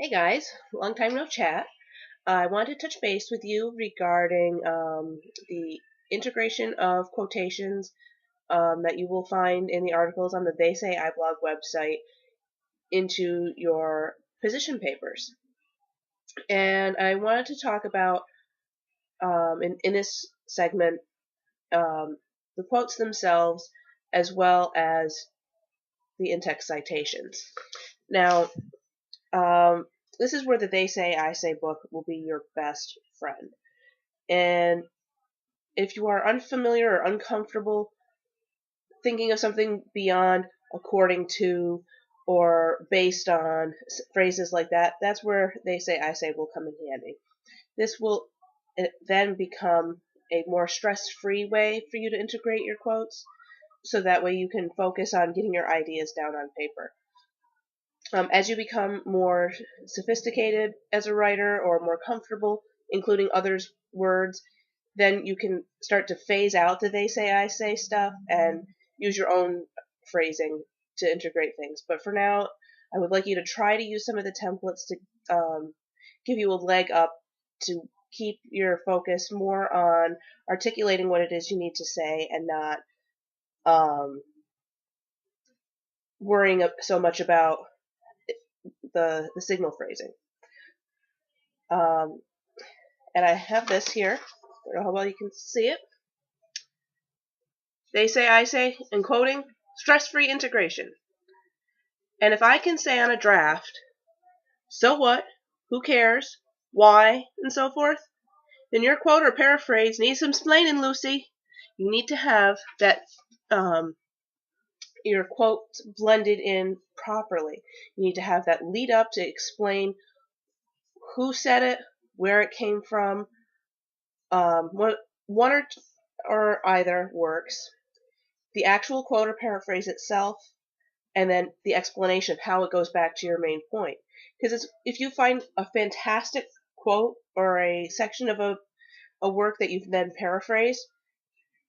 Hey guys, long time no chat. I wanted to touch base with you regarding the integration of quotations that you will find in the articles on the They Say I Blog website into your position papers. And I wanted to talk about, in this segment, the quotes themselves as well as the in-text citations. Now, um, this is where the They Say I Say book will be your best friend. And if you are unfamiliar or uncomfortable thinking of something beyond according to or based on phrases like that, that's where They Say I Say will come in handy. This will then become a more stress-free way for you to integrate your quotes, so that way you can focus on getting your ideas down on paper. As you become more sophisticated as a writer or more comfortable including others' words, then you can start to phase out the They Say I Say stuff and use your own phrasing to integrate things. But for now, I would like you to try to use some of the templates to give you a leg up to keep your focus more on articulating what it is you need to say and not worrying so much about the signal phrasing. And I have this here. I don't know how well you can see it. They say, I say, and quoting, stress-free integration. And if I can say on a draft, so what, who cares, why, and so forth, then your quote or paraphrase needs some explaining, Lucy. You need to have that your quote blended in properly. You need to have that lead up to explain who said it, where it came from. One or either works. The actual quote or paraphrase itself, and then the explanation of how it goes back to your main point. Because if you find a fantastic quote or a section of a work that you've then paraphrased,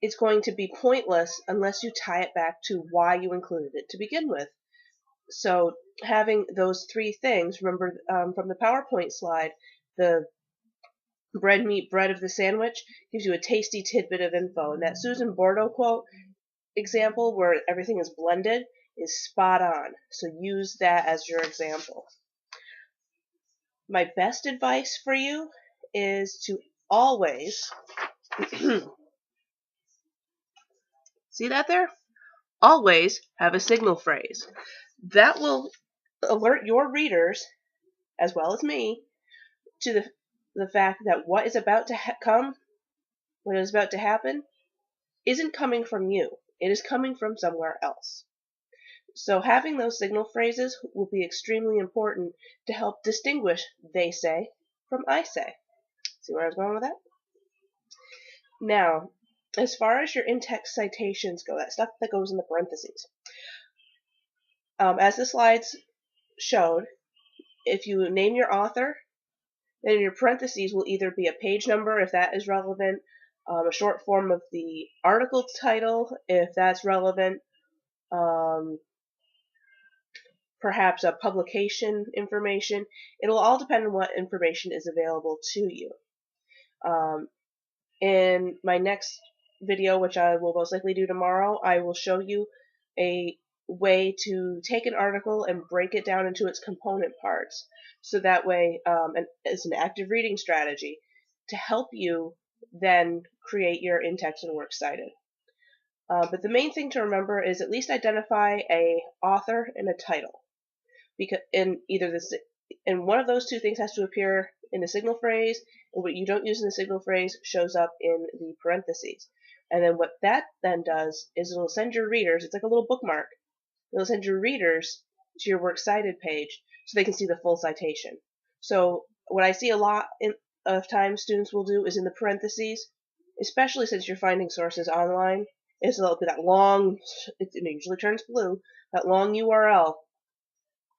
it's going to be pointless unless you tie it back to why you included it to begin with. So having those three things, remember from the PowerPoint slide, the bread, meat, bread of the sandwich gives you a tasty tidbit of info. And that Susan Bordeaux quote example where everything is blended is spot on. So use that as your example. My best advice for you is to always see that there? Always have a signal phrase. That will alert your readers, as well as me, to the fact that what is about to come, what is about to happen, isn't coming from you. It is coming from somewhere else. So having those signal phrases will be extremely important to help distinguish they say from I say. See where I was going with that? Now, as far as your in-text citations go, that stuff that goes in the parentheses, as the slides showed, if you name your author, then your parentheses will either be a page number if that is relevant, a short form of the article title if that's relevant, perhaps a publication information. It'll all depend on what information is available to you. In my next video, which I will most likely do tomorrow, I will show you a way to take an article and break it down into its component parts. So that way, it's an active reading strategy to help you then create your in-text and works cited. But the main thing to remember is at least identify a author and a title. Because in one of those two things has to appear in the signal phrase, and what you don't use in the signal phrase shows up in the parentheses. And then what that then does is it'll send your readers, it's like a little bookmark, it'll send your readers to your works cited page so they can see the full citation. So what I see a lot of times students will do is in the parentheses, especially since you're finding sources online, is there'll be that long, it usually turns blue, that long URL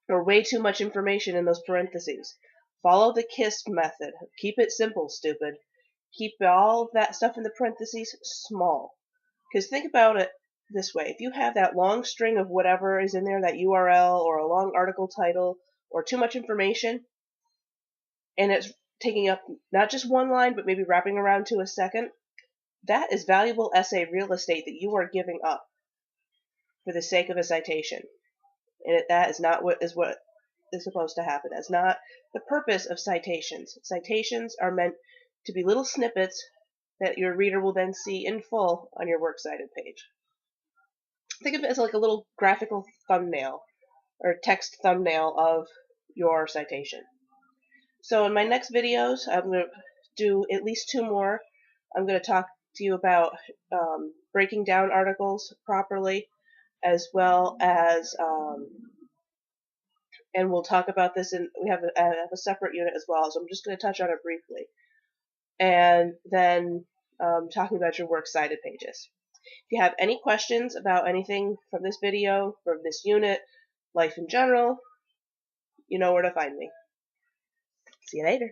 or way too much information in those parentheses. Follow the KISS method. Keep it simple, stupid. Keep all that stuff in the parentheses small. Because think about it this way. If you have that long string of whatever is in there, that URL or a long article title or too much information, and it's taking up not just one line, but maybe wrapping around to a second, that is valuable essay real estate that you are giving up for the sake of a citation. And that is not what is supposed to happen. That's not the purpose of citations. Citations are meant to be little snippets that your reader will then see in full on your works cited page. Think of it as like a little graphical thumbnail or text thumbnail of your citation. So in my next videos, I'm going to do at least 2 more. I'm going to talk to you about breaking down articles properly, as well as, and we'll talk about this, and we have a separate unit as well, so I'm just going to touch on it briefly. And then talking about your works cited pages. If you have any questions about anything from this video, from this unit, life in general, you know where to find me. See you later.